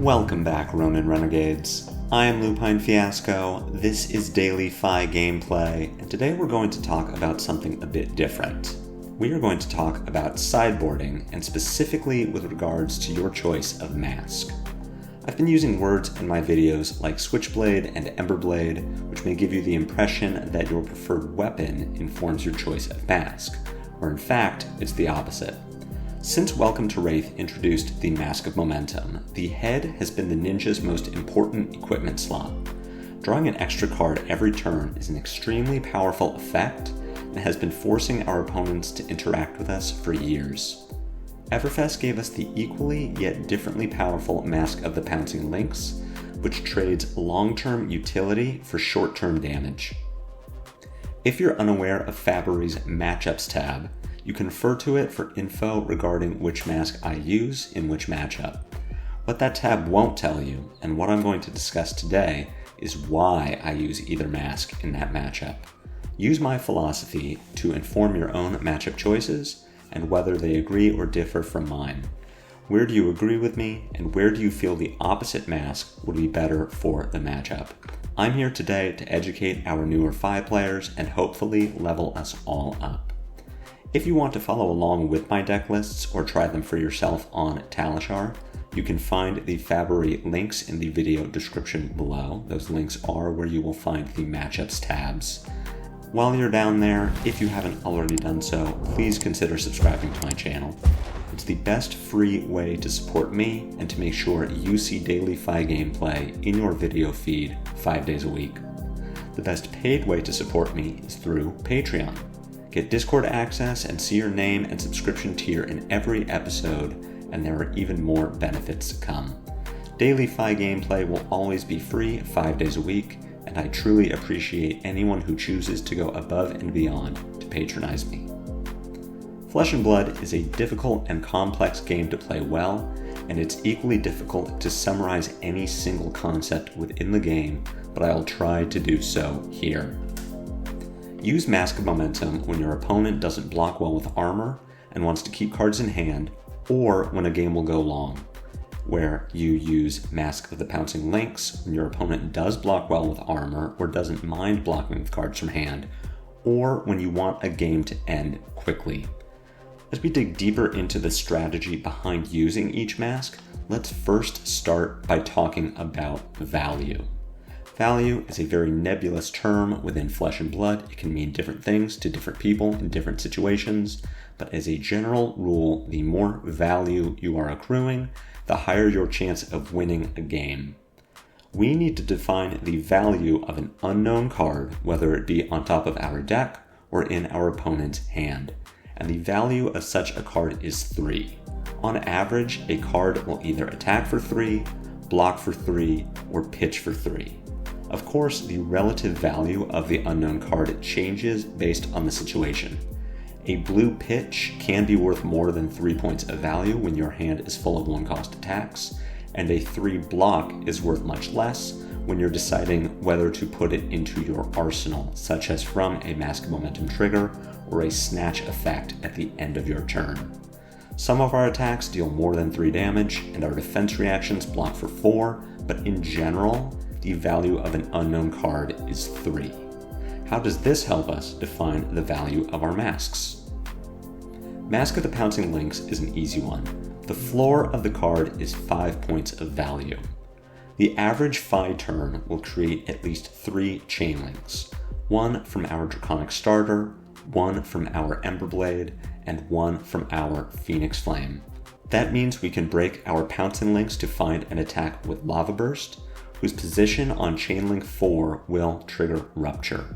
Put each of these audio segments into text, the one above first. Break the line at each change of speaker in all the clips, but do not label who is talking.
Welcome back, Ronin Renegades. I am Lupine Fiasco, this is Daily Fi Gameplay, and today we're going to talk about something a bit different. We are going to talk about sideboarding, and specifically with regards to your choice of mask. I've been using words in my videos like Switchblade and Emberblade, which may give you the impression that your preferred weapon informs your choice of mask, where in fact, it's the opposite. Since Welcome to Wraith introduced the Mask of Momentum, the head has been the ninja's most important equipment slot. Drawing an extra card every turn is an extremely powerful effect and has been forcing our opponents to interact with us for years. Everfest gave us the equally yet differently powerful Mask of the Pouncing Lynx, which trades long-term utility for short-term damage. If you're unaware of Fabry's Matchups tab, you can refer to it for info regarding which mask I use in which matchup. What that tab won't tell you, and what I'm going to discuss today, is why I use either mask in that matchup. Use my philosophy to inform your own matchup choices, and whether they agree or differ from mine. Where do you agree with me, and where do you feel the opposite mask would be better for the matchup? I'm here today to educate our newer Fi players and hopefully level us all up. If you want to follow along with my deck lists or try them for yourself on Talishar, you can find the Fabry links in the video description below. Those links are where you will find the matchups tabs. While you're down there, if you haven't already done so, please consider subscribing to my channel. It's the best free way to support me and to make sure you see daily Fi gameplay in your video feed 5 days a week. The best paid way to support me is through Patreon. Get Discord access and see your name and subscription tier in every episode, and there are even more benefits to come. Daily Fi gameplay will always be free 5 days a week, and I truly appreciate anyone who chooses to go above and beyond to patronize me. Flesh and Blood is a difficult and complex game to play well, and it's equally difficult to summarize any single concept within the game, but I'll try to do so here. Use Mask of Momentum when your opponent doesn't block well with armor and wants to keep cards in hand, or when a game will go long, where you use Mask of the Pouncing Lynx when your opponent does block well with armor or doesn't mind blocking with cards from hand, or when you want a game to end quickly. As we dig deeper into the strategy behind using each mask, let's first start by talking about value. Value is a very nebulous term within Flesh and Blood. It can mean different things to different people in different situations, but as a general rule, the more value you are accruing, the higher your chance of winning a game. We need to define the value of an unknown card, whether it be on top of our deck or in our opponent's hand, and the value of such a card is 3. On average, a card will either attack for 3, block for 3, or pitch for 3. Of course, the relative value of the unknown card changes based on the situation. A blue pitch can be worth more than 3 points of value when your hand is full of 1-cost attacks, and a 3 block is worth much less when you're deciding whether to put it into your arsenal, such as from a Mask of Momentum trigger or a snatch effect at the end of your turn. Some of our attacks deal more than 3 damage, and our defense reactions block for 4, but in general, the value of an unknown card is 3. How does this help us define the value of our masks? Mask of the Pouncing Lynx is an easy one. The floor of the card is 5 points of value. The average Fi turn will create at least 3 chain links, 1 from our Draconic starter, 1 from our Emberblade, and 1 from our Phoenix Flame. That means we can break our Pouncing Lynx to find an attack with Lava Burst, whose position on chain link 4 will trigger Rupture.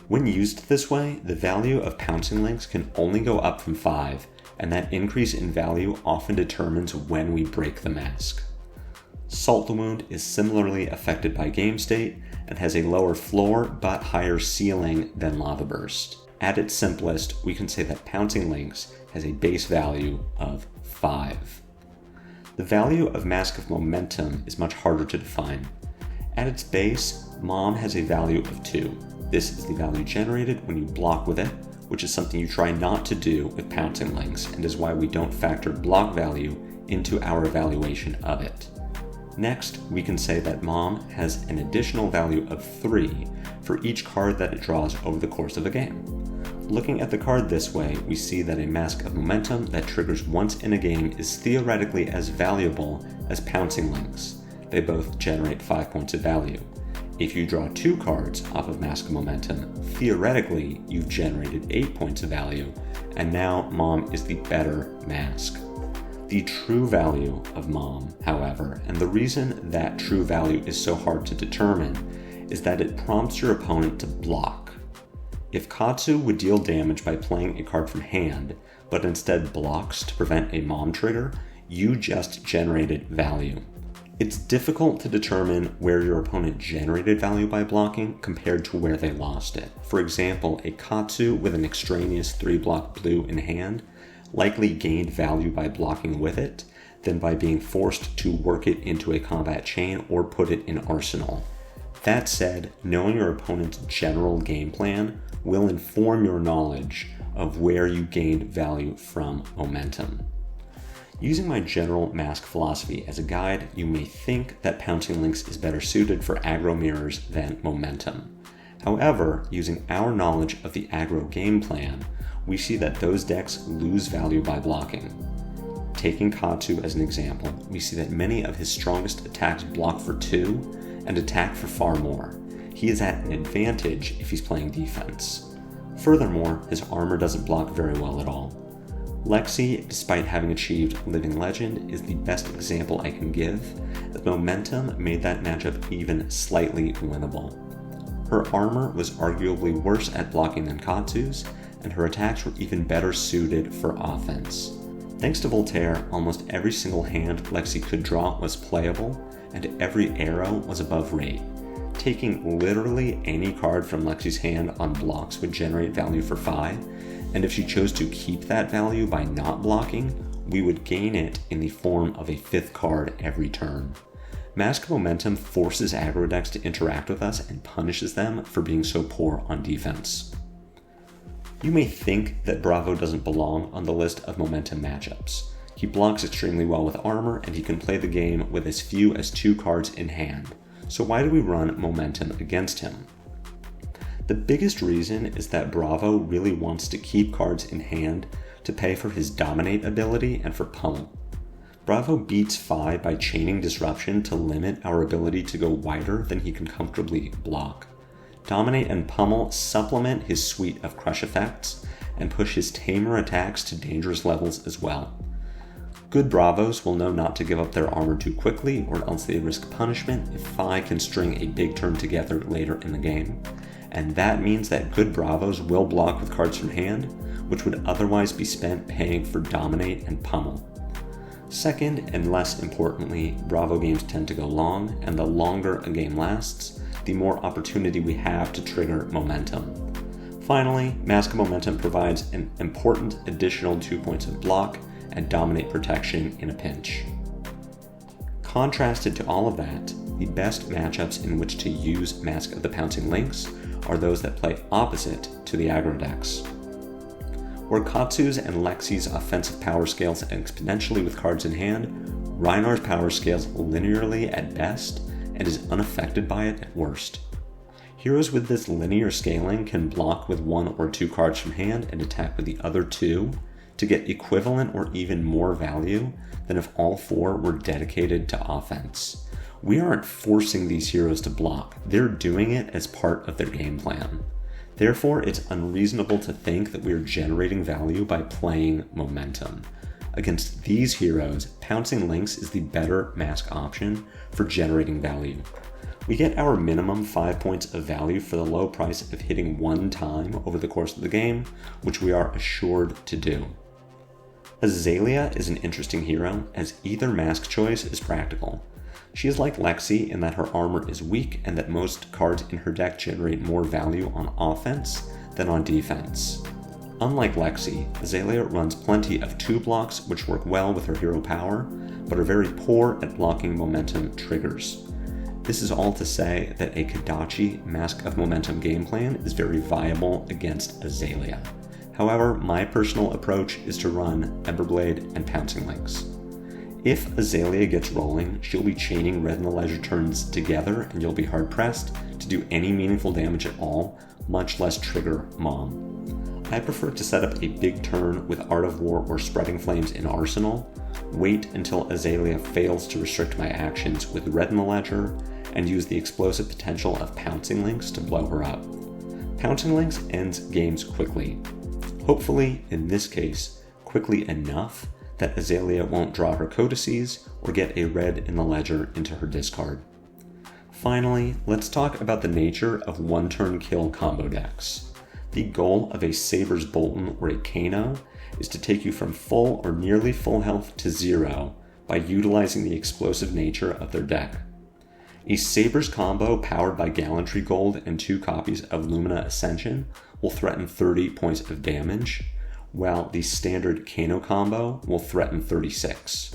When used this way, the value of Pouncing Lynx can only go up from 5, and that increase in value often determines when we break the mask. Salt the Wound is similarly affected by game state and has a lower floor but higher ceiling than Lava Burst. At its simplest, we can say that Pouncing Lynx has a base value of 5. The value of Mask of Momentum is much harder to define. At its base, Mom has a value of 2. This is the value generated when you block with it, which is something you try not to do with Pouncing Lynx, and is why we don't factor block value into our evaluation of it. Next, we can say that Mom has an additional value of 3 for each card that it draws over the course of a game. Looking at the card this way, we see that a Mask of Momentum that triggers once in a game is theoretically as valuable as Pouncing Lynx. They both generate 5 points of value. If you draw 2 cards off of Mask of Momentum, theoretically you've generated 8 points of value, and now Mom is the better mask. The true value of Mom, however, and the reason that true value is so hard to determine, is that it prompts your opponent to block. If Katsu would deal damage by playing a card from hand, but instead blocks to prevent a Mom trigger, you just generated value. It's difficult to determine where your opponent generated value by blocking compared to where they lost it. For example, a Katsu with an extraneous 3-block blue in hand likely gained value by blocking with it than by being forced to work it into a combat chain or put it in arsenal. That said, knowing your opponent's general game plan will inform your knowledge of where you gained value from momentum. Using my general mask philosophy as a guide, you may think that Pouncing Lynx is better suited for aggro mirrors than momentum. However, using our knowledge of the aggro game plan, we see that those decks lose value by blocking. Taking Katsu as an example, we see that many of his strongest attacks block for 2 and attack for far more. He is at an advantage if he's playing defense. Furthermore, his armor doesn't block very well at all. Lexi, despite having achieved Living Legend, is the best example I can give, as momentum made that matchup even slightly winnable. Her armor was arguably worse at blocking than Katsu's, and her attacks were even better suited for offense. Thanks to Voltaire, almost every single hand Lexi could draw was playable, and every arrow was above rate. Taking literally any card from Lexi's hand on blocks would generate value for 5, and if she chose to keep that value by not blocking, we would gain it in the form of a 5th card every turn. Mask of Momentum forces aggro decks to interact with us and punishes them for being so poor on defense. You may think that Bravo doesn't belong on the list of momentum matchups. He blocks extremely well with armor, and he can play the game with as few as 2 cards in hand. So why do we run momentum against him? The biggest reason is that Bravo really wants to keep cards in hand to pay for his Dominate ability and for Pummel. Bravo beats Phi by chaining Disruption to limit our ability to go wider than he can comfortably block. Dominate and Pummel supplement his suite of crush effects and push his tamer attacks to dangerous levels as well. Good Bravos will know not to give up their armor too quickly, or else they risk punishment if Phi can string a big turn together later in the game. And that means that good Bravos will block with cards from hand, which would otherwise be spent paying for Dominate and Pummel. Second, and less importantly, Bravo games tend to go long, and the longer a game lasts, the more opportunity we have to trigger momentum. Finally, Mask of Momentum provides an important additional 2 points of block and Dominate protection in a pinch. Contrasted to all of that, the best matchups in which to use Mask of the Pouncing Lynx are those that play opposite to the aggro decks. Where Katsu's and Lexi's offensive power scales exponentially with cards in hand, Reinar's power scales linearly at best and is unaffected by it at worst. Heroes with this linear scaling can block with 1 or 2 cards from hand and attack with the other 2 to get equivalent or even more value than if all 4 were dedicated to offense. We aren't forcing these heroes to block, they're doing it as part of their game plan. Therefore, it's unreasonable to think that we are generating value by playing momentum. Against these heroes, Pouncing Lynx is the better mask option for generating value. We get our minimum 5 points of value for the low price of hitting 1 time over the course of the game, which we are assured to do. Azalea is an interesting hero, as either mask choice is practical. She is like Lexi in that her armor is weak and that most cards in her deck generate more value on offense than on defense. Unlike Lexi, Azalea runs plenty of 2 blocks which work well with her hero power, but are very poor at blocking momentum triggers. This is all to say that a Kodachi Mask of Momentum game plan is very viable against Azalea. However, my personal approach is to run Emberblade and Pouncing Lynx. If Azalea gets rolling, she'll be chaining red in the leisure turns together, and you'll be hard-pressed to do any meaningful damage at all, much less trigger Mom. I prefer to set up a big turn with Art of War or Spreading Flames in Arsenal, wait until Azalea fails to restrict my actions with red in the ledger, and use the explosive potential of Pouncing Lynx to blow her up. Pouncing Lynx ends games quickly. Hopefully, in this case, quickly enough that Azalea won't draw her codices or get a red in the ledger into her discard. Finally, let's talk about the nature of one-turn kill combo decks. The goal of a Saber's Bolton or a Kano is to take you from full or nearly full health to 0 by utilizing the explosive nature of their deck. A Saber's combo powered by Gallantry Gold and 2 copies of Lumina Ascension will threaten 30 points of damage, while the standard Kano combo will threaten 36.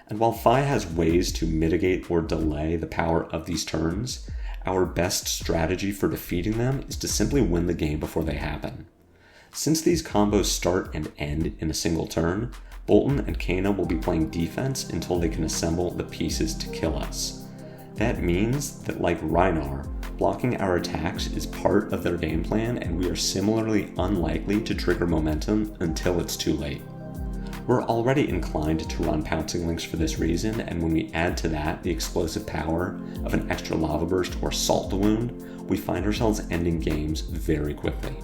And while Fi has ways to mitigate or delay the power of these turns, our best strategy for defeating them is to simply win the game before they happen. Since these combos start and end in a single turn, Bolton and Kano will be playing defense until they can assemble the pieces to kill us. That means that, like Rhinar, blocking our attacks is part of their game plan, and we are similarly unlikely to trigger momentum until it's too late. We're already inclined to run Pouncing Lynx for this reason, and when we add to that the explosive power of an extra Lava Burst or Salt the Wound, we find ourselves ending games very quickly.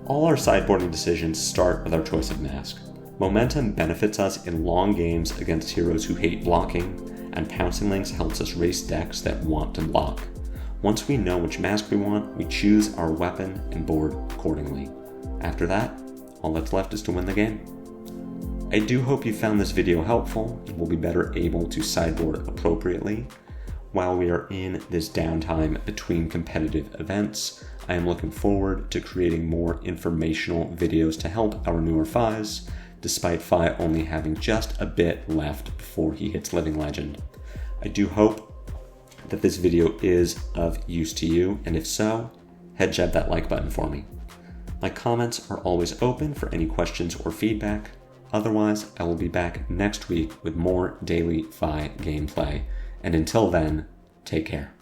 All our sideboarding decisions start with our choice of mask. Momentum benefits us in long games against heroes who hate blocking, and Pouncing Lynx helps us race decks that want to block. Once we know which mask we want, we choose our weapon and board accordingly. After that, all that's left is to win the game. I do hope you found this video helpful and will be better able to sideboard appropriately. While we are in this downtime between competitive events, I am looking forward to creating more informational videos to help our newer Fis, despite Fi only having just a bit left before he hits Living Legend. I do hope that this video is of use to you, and if so, head jab that like button for me. My comments are always open for any questions or feedback. Otherwise, I will be back next week with more daily Fi gameplay. And until then, take care.